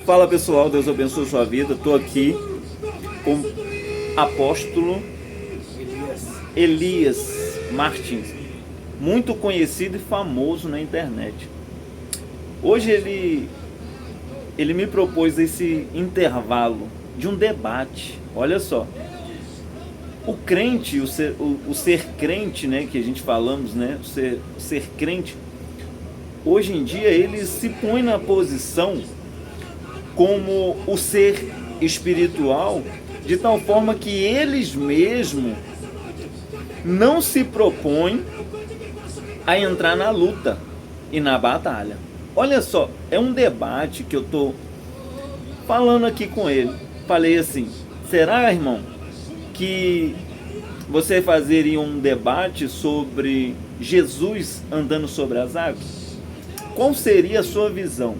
Fala pessoal, Deus abençoe sua vida. Estou aqui com o apóstolo Elias Martins, muito conhecido e famoso na internet. Hoje ele me propôs esse intervalo de um debate. Olha só, o crente, o ser crente, né, que a gente falamos, né, o ser crente, hoje em dia ele se põe na posição como o ser espiritual, de tal forma que eles mesmos não se propõem a entrar na luta e na batalha. Olha só, é um debate que eu estou falando aqui com ele. Falei assim, será, irmão, que você fazeria um debate sobre Jesus andando sobre as águas? Qual seria a sua visão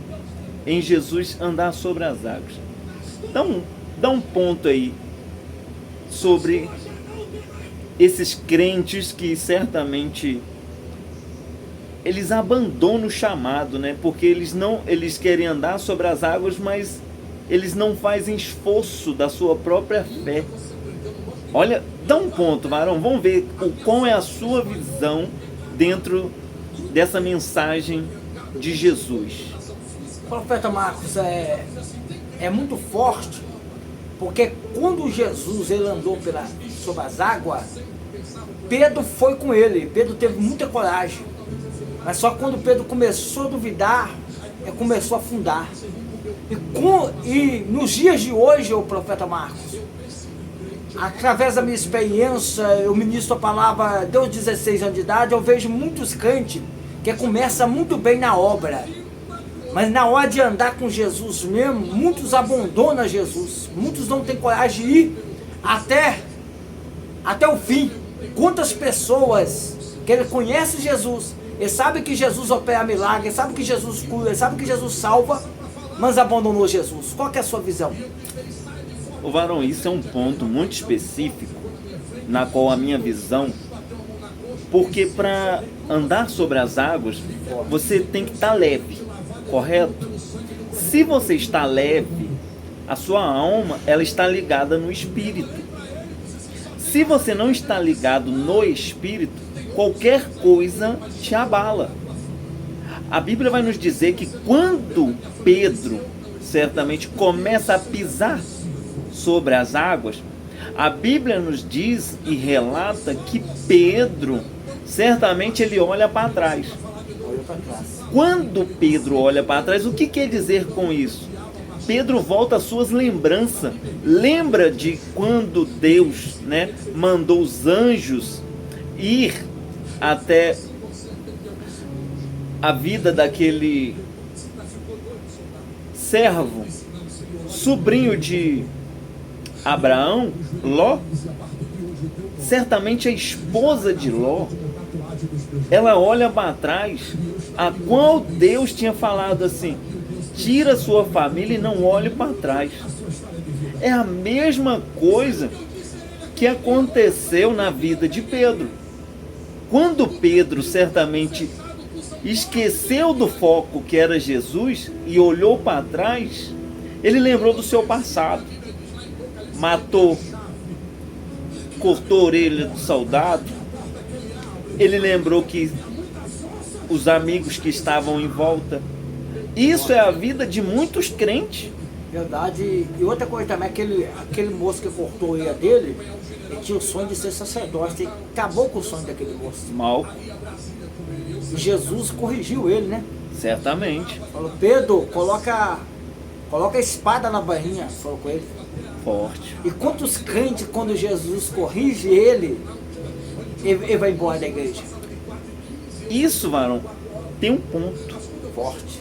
em Jesus andar sobre as águas? Dá um ponto aí sobre esses crentes que certamente eles abandonam o chamado, né? Porque eles querem andar sobre as águas, mas eles não fazem esforço da sua própria fé. Olha, dá um ponto, varão. Vamos ver qual é a sua visão dentro dessa mensagem de Jesus. Profeta Marcos, é muito forte, porque quando Jesus ele andou sobre as águas, Pedro foi com ele. Pedro teve muita coragem, mas só quando Pedro começou a duvidar, começou a afundar. E nos dias de hoje, o profeta Marcos, através da minha experiência, eu ministro a palavra desde 16 anos de idade, eu vejo muitos crentes que começam muito bem na obra, mas na hora de andar com Jesus mesmo, muitos abandonam Jesus, muitos não têm coragem de ir até o fim. Quantas pessoas que ele conhece Jesus, ele sabe que Jesus opera milagre, ele sabe que Jesus cura, ele sabe que Jesus salva, mas abandonou Jesus. Qual que é a sua visão? Ô varão, isso é um ponto muito específico, na qual a minha visão, porque para andar sobre as águas, você tem que estar leve, correto? Se você está leve, a sua alma, ela está ligada no Espírito. Se você não está ligado no Espírito, qualquer coisa te abala. A Bíblia vai nos dizer que quando Pedro certamente começa a pisar sobre as águas, a Bíblia nos diz e relata que Pedro certamente ele olha para trás. Quando Pedro olha para trás, o que quer dizer com isso? Pedro volta às suas lembranças. Lembra de quando Deus, né, mandou os anjos ir até a vida daquele servo, sobrinho de Abraão, Ló? Certamente a esposa de Ló, ela olha para trás, a qual Deus tinha falado assim, tira sua família e não olhe para trás. É a mesma coisa que aconteceu na vida de Pedro. Quando Pedro certamente esqueceu do foco que era Jesus e olhou para trás, ele lembrou do seu passado. Matou, cortou a orelha do soldado. Ele lembrou que os amigos que estavam em volta. Isso é a vida de muitos crentes. Verdade. E outra coisa também, aquele moço que cortou a orelha dele, ele tinha o sonho de ser sacerdote. Ele acabou com o sonho daquele moço. Mal. E Jesus corrigiu ele, né? Certamente. Falou, Pedro, coloca a espada na barrinha, falou com ele. Forte. E quantos crentes, quando Jesus corrige ele vai embora da igreja? Isso, varão, tem um ponto Forte.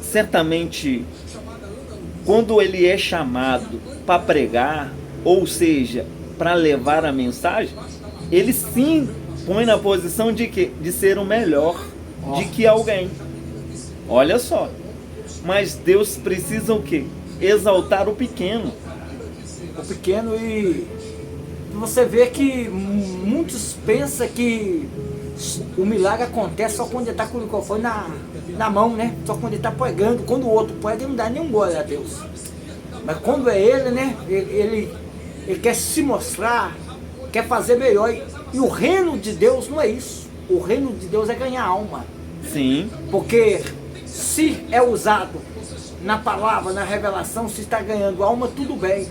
Certamente, quando ele é chamado para pregar, ou seja, para levar a mensagem, ele sim põe na posição de quê? De ser o melhor de que alguém. Olha só. Mas Deus precisa o quê? Exaltar o pequeno. O pequeno. E você vê que muitos pensam que o milagre acontece só quando está com o microfone na mão, né? Só quando ele está pregando, quando o outro prega, ele não dá nenhum glória a Deus. Mas quando é ele, né? Ele quer se mostrar, quer fazer melhor. E o reino de Deus não é isso. O reino de Deus é ganhar alma. Sim. Porque se é usado na palavra, na revelação, se está ganhando alma, tudo bem.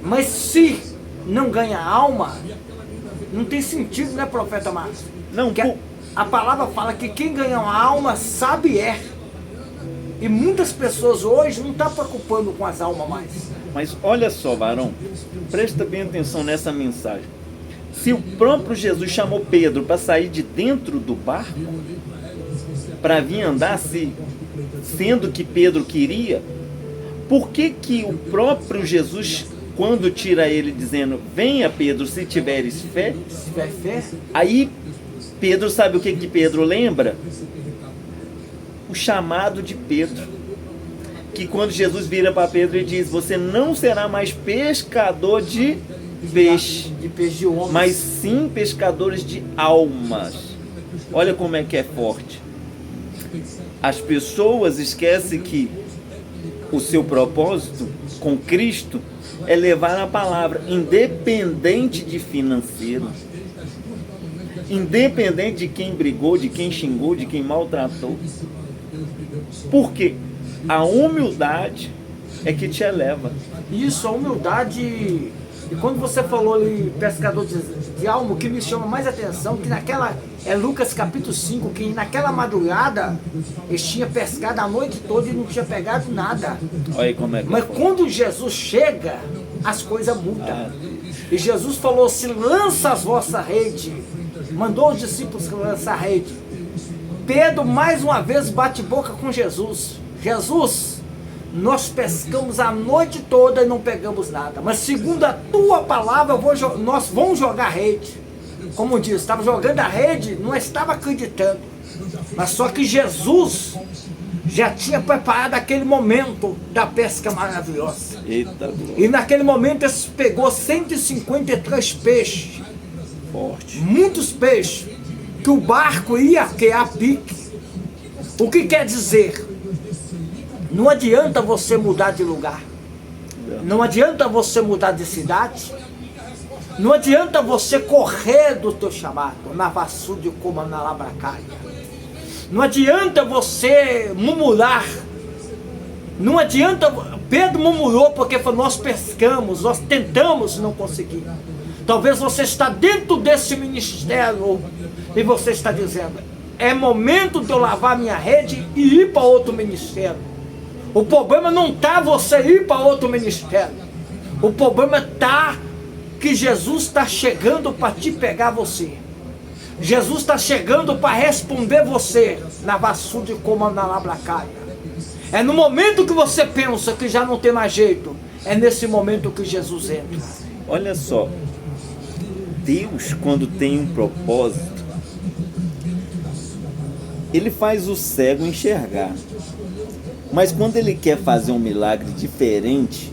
Mas se não ganha alma, não tem sentido, né, profeta Márcio? Não, Porque a palavra fala que quem ganha uma alma sabe é. E muitas pessoas hoje não estão preocupando com as almas mais. Mas olha só, varão, presta bem atenção nessa mensagem. Se o próprio Jesus chamou Pedro para sair de dentro do barco, para vir andar, sendo que Pedro queria, por que que o próprio Jesus, quando tira ele dizendo, venha Pedro, se tiveres fé, Se tiver fé, aí Pedro, sabe o que que Pedro lembra? O chamado de Pedro. Que quando Jesus vira para Pedro e diz, você não será mais pescador de peixe, de peixe de homem, mas sim pescadores de almas. Olha como é que é forte. As pessoas esquecem que o seu propósito com Cristo é levar a palavra, independente de financeiro, independente de quem brigou, de quem xingou, de quem maltratou. Porque a humildade é que te eleva. Isso, a humildade. E quando você falou ali, pescador de alma, o que me chama mais atenção, que naquela, é Lucas capítulo 5, que naquela madrugada, eles tinham pescado a noite toda e não tinha pegado nada. Olha aí como é que Mas é forte. quando Jesus chega, as coisas mudam. E Jesus falou assim, lança as vossas redes. Mandou os discípulos lançar a rede. Pedro mais uma vez bate boca com Jesus. Jesus, nós pescamos a noite toda e não pegamos nada. Mas segundo a tua palavra, nós vamos jogar a rede. Como diz, estava jogando a rede, não estava acreditando. Mas só que Jesus já tinha preparado aquele momento da pesca maravilhosa. Eita, glória. E naquele momento ele pegou 153 peixes. Forte. Muitos peixes. Que o barco ia a pique. O que quer dizer? Não adianta você mudar de lugar. Não adianta você mudar de cidade. Não adianta você correr do teu chamado. Na vassoura de como na labracaia. Não adianta você murmurar. Não adianta. Pedro murmurou porque falou, nós pescamos, nós tentamos e não conseguimos. Talvez você está dentro desse ministério e você está dizendo, é momento de eu lavar minha rede e ir para outro ministério. O problema não está você ir para outro ministério. O problema está que Jesus está chegando para te pegar você. Jesus está chegando para responder você na vassoura de como na labracaia. É no momento que você pensa que já não tem mais jeito, é nesse momento que Jesus entra. Olha só, Deus, quando tem um propósito, Ele faz o cego enxergar. Mas quando Ele quer fazer um milagre diferente,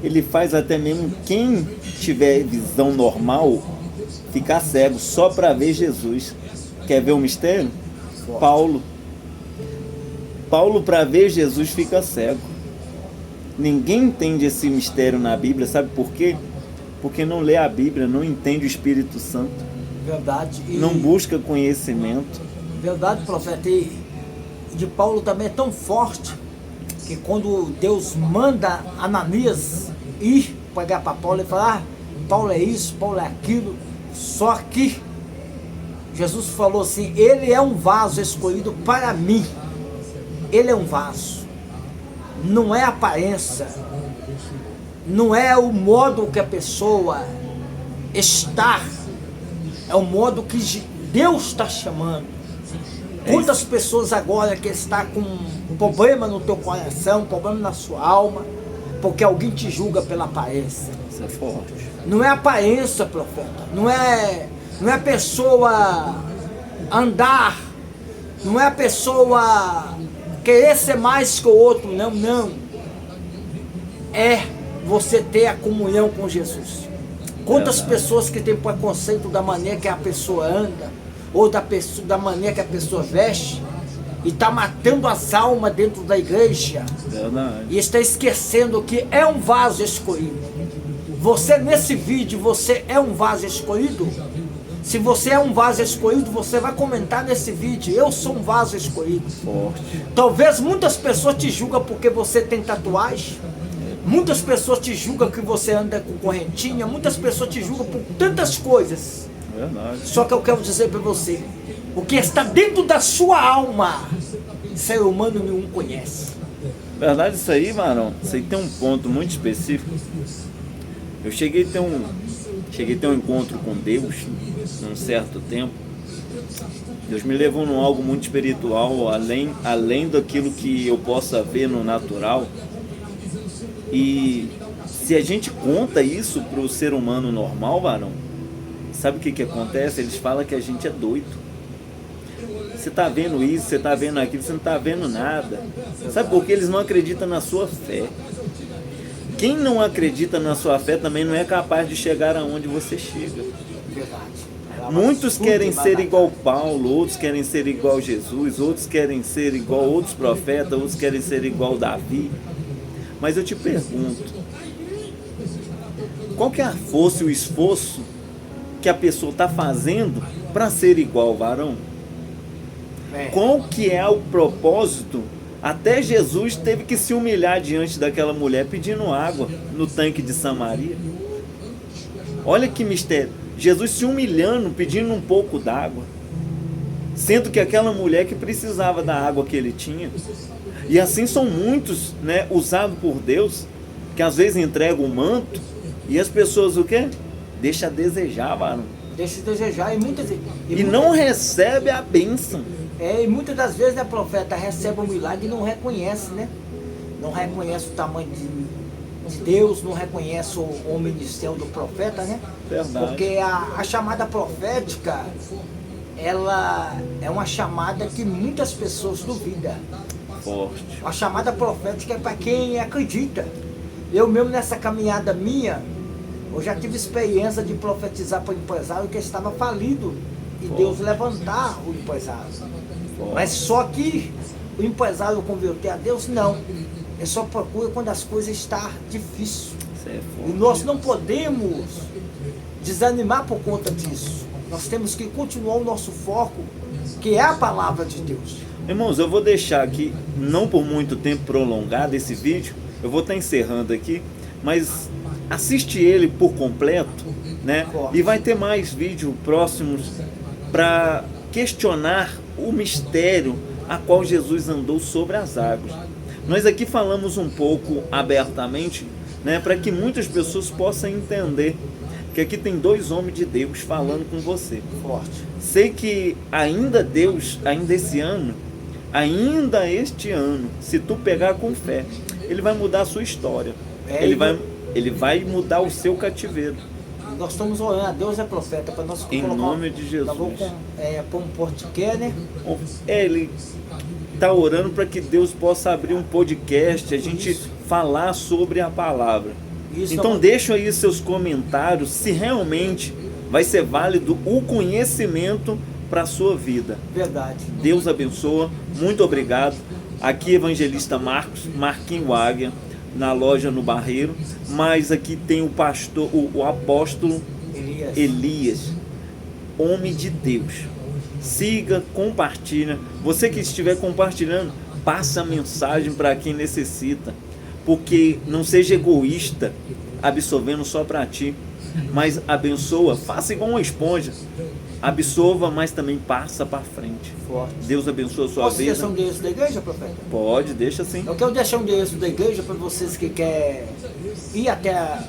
Ele faz até mesmo quem tiver visão normal ficar cego só para ver Jesus. Quer ver o mistério? Paulo, para ver Jesus, fica cego. Ninguém entende esse mistério na Bíblia, sabe por quê? Porque não lê a Bíblia, não entende o Espírito Santo, Verdade. não busca conhecimento. Verdade, profeta. E de Paulo também é tão forte que quando Deus manda Ananias ir pegar para Paulo e falar, Paulo é isso, Paulo é aquilo, só que Jesus falou assim, ele é um vaso escolhido para mim. Ele é um vaso. Não é a aparência. Não é o modo que a pessoa está. É o modo que Deus está chamando. Quantas pessoas agora que está com um problema no teu coração, um problema na sua alma, porque alguém te julga pela aparência. Isso é forte. Não é aparência, profeta. Não é a pessoa andar. Não é a pessoa querer ser mais que o outro. Não, não. É você ter a comunhão com Jesus. Quantas pessoas que têm preconceito da maneira que a pessoa anda, ou da maneira que a pessoa veste, e está matando as almas dentro da igreja. Verdade. E está esquecendo que é um vaso escolhido. Você nesse vídeo, você é um vaso escolhido? Se você é um vaso escolhido, você vai comentar nesse vídeo: eu sou um vaso escolhido. Forte. Talvez muitas pessoas te julgam porque você tem tatuagem. Muitas pessoas te julgam que você anda com correntinha. Muitas pessoas te julgam por tantas coisas. Verdade. Só que eu quero dizer para você: o que está dentro da sua alma, ser humano nenhum conhece. Verdade, isso aí, Marão. Isso aí tem um ponto muito específico. Eu cheguei a ter um encontro com Deus num certo tempo. Deus me levou num algo muito espiritual, além daquilo que eu possa ver no natural. E se a gente conta isso para o ser humano normal, varão, sabe o que acontece? Eles falam que a gente é doido. Você está vendo isso, você está vendo aquilo, você não está vendo nada. Sabe por quê? Eles não acreditam na sua fé. Quem não acredita na sua fé também não é capaz de chegar aonde você chega. Verdade. Muitos querem ser igual Paulo, outros querem ser igual Jesus, outros querem ser igual outros profetas, outros querem ser igual Davi. Mas eu te pergunto, qual que é a força e o esforço que a pessoa está fazendo para ser igual ao varão? Qual que é o propósito? Até Jesus teve que se humilhar diante daquela mulher pedindo água no tanque de Samaria. Olha que mistério. Jesus se humilhando, pedindo um pouco d'água, sendo que aquela mulher que precisava da água que ele tinha. E assim são muitos, né, usados por Deus, que às vezes entregam o manto e as pessoas o quê? Deixa a desejar, varão. Deixa de desejar. E não recebe a bênção. E muitas das vezes, né, profeta, recebe um milagre e não reconhece, né? Não reconhece o tamanho de Deus, não reconhece o ministério do profeta, né? Verdade. Porque a chamada profética, ela é uma chamada que muitas pessoas duvidam. Forte. A chamada profética é para quem acredita. Eu mesmo nessa caminhada minha, eu já tive experiência de profetizar para o empresário que estava falido e Deus levantar o empresário. Mas só que o empresário converter a Deus, não. Ele só procura quando as coisas estão difíceis. E nós não podemos desanimar por conta disso. Nós temos que continuar o nosso foco, que é a palavra de Deus. Irmãos, eu vou deixar aqui, não por muito tempo prolongado esse vídeo, eu vou estar encerrando aqui, mas assiste ele por completo, né? E vai ter mais vídeos próximos para questionar o mistério a qual Jesus andou sobre as águas. Nós aqui falamos um pouco abertamente, né, para que muitas pessoas possam entender que aqui tem dois homens de Deus falando com você. Forte. Sei que ainda Deus, ainda este ano, se tu pegar com fé, Ele vai mudar a sua história. Ele vai mudar o seu cativeiro. Nós estamos orando, Deus é profeta, para nós em nome de Jesus. Nós vamos pôr um podcast, né? Ele está orando para que Deus possa abrir um podcast, a gente falar sobre a palavra. Então deixa aí seus comentários se realmente vai ser válido o conhecimento para a sua vida. Verdade. Deus abençoa, muito obrigado. Aqui Evangelista Marquinho Águia, na loja no Barreiro, mas aqui tem o pastor, o apóstolo Elias, homem de Deus. Siga, compartilha. Você que estiver compartilhando, passa a mensagem para quem necessita, porque não seja egoísta, absorvendo só para ti, mas abençoa, faça igual uma esponja, absorva, mas também passa para frente. Forte. Deus abençoe a sua vida. Posso deixar um endereço da igreja, profeta? Pode, deixa sim. Eu quero deixar um endereço da igreja para vocês que querem ir até a